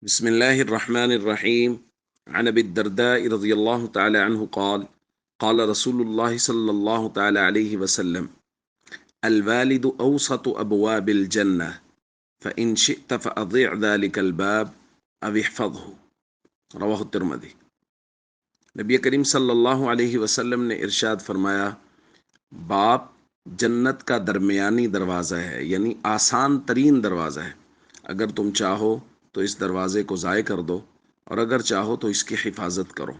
بسم الله الرحمن الرحيم. عن أبي الدرداء رضي الله تعالى عنه قال قال رسول الله صلى الله تعالى عليه وسلم: الوالد أوسط أبواب الجنة فإن شئت فأضيع ذلك الباب أو احفظه. رواہ الترمذی۔ نبی کریم صلی اللہ علیہ وسلم نے ارشاد فرمایا، باپ جنت کا درمیانی دروازہ ہے، یعنی آسان ترین دروازہ ہے۔ اگر تم چاہو تو اس دروازے کو ضائع کر دو، اور اگر چاہو تو اس کی حفاظت کرو۔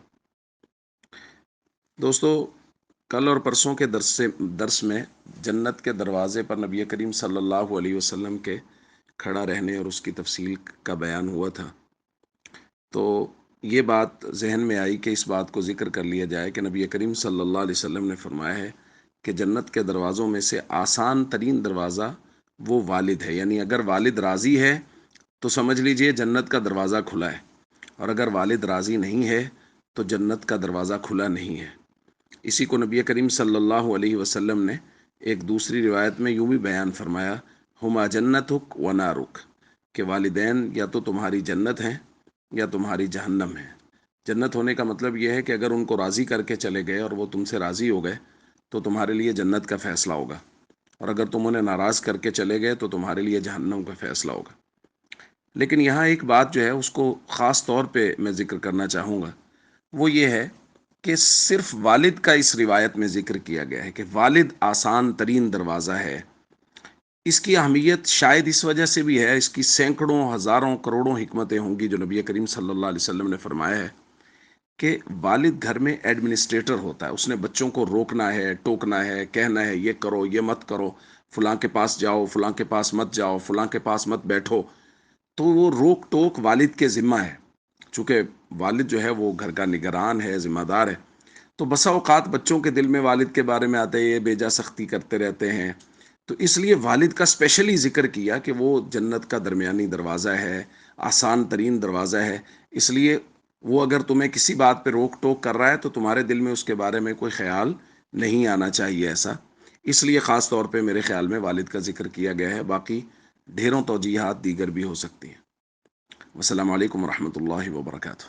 دوستو، کل اور پرسوں کے درس میں جنت کے دروازے پر نبی کریم صلی اللہ علیہ وسلم کے کھڑا رہنے اور اس کی تفصیل کا بیان ہوا تھا۔ تو یہ بات ذہن میں آئی کہ اس بات کو ذکر کر لیا جائے کہ نبی کریم صلی اللہ علیہ وسلم نے فرمایا ہے کہ جنت کے دروازوں میں سے آسان ترین دروازہ وہ والد ہے، یعنی اگر والد راضی ہے تو سمجھ لیجئے جنت کا دروازہ کھلا ہے، اور اگر والد راضی نہیں ہے تو جنت کا دروازہ کھلا نہیں ہے۔ اسی کو نبی کریم صلی اللہ علیہ وسلم نے ایک دوسری روایت میں یوں بھی بیان فرمایا، ہما جنتک و نارک، کہ والدین یا تو تمہاری جنت ہیں یا تمہاری جہنم ہے۔ جنت ہونے کا مطلب یہ ہے کہ اگر ان کو راضی کر کے چلے گئے اور وہ تم سے راضی ہو گئے تو تمہارے لیے جنت کا فیصلہ ہوگا، اور اگر تم انہیں ناراض کر کے چلے گئے تو تمہارے لیے جہنم کا فیصلہ ہوگا۔ لیکن یہاں ایک بات جو ہے اس کو خاص طور پہ میں ذکر کرنا چاہوں گا، وہ یہ ہے کہ صرف والد کا اس روایت میں ذکر کیا گیا ہے کہ والد آسان ترین دروازہ ہے۔ اس کی اہمیت شاید اس وجہ سے بھی ہے، اس کی سینکڑوں ہزاروں کروڑوں حکمتیں ہوں گی جو نبی کریم صلی اللہ علیہ وسلم نے فرمایا ہے کہ والد گھر میں ایڈمنسٹریٹر ہوتا ہے، اس نے بچوں کو روکنا ہے، ٹوکنا ہے، کہنا ہے یہ کرو یہ مت کرو، فلاں کے پاس جاؤ فلاں کے پاس مت جاؤ، فلاں کے پاس مت بیٹھو۔ تو وہ روک ٹوک والد کے ذمہ ہے، چونکہ والد جو ہے وہ گھر کا نگران ہے، ذمہ دار ہے۔ تو بسا اوقات بچوں کے دل میں والد کے بارے میں آتے یہ بیجا سختی کرتے رہتے ہیں، تو اس لیے والد کا اسپیشلی ذکر کیا کہ وہ جنت کا درمیانی دروازہ ہے، آسان ترین دروازہ ہے۔ اس لیے وہ اگر تمہیں کسی بات پہ روک ٹوک کر رہا ہے تو تمہارے دل میں اس کے بارے میں کوئی خیال نہیں آنا چاہیے ایسا۔ اس لیے خاص طور پہ میرے خیال میں والد کا ذکر کیا گیا ہے، باقی ڈھیروں توجیحات دیگر بھی ہو سکتی ہیں۔ والسلام علیکم ورحمۃ اللہ وبرکاتہ۔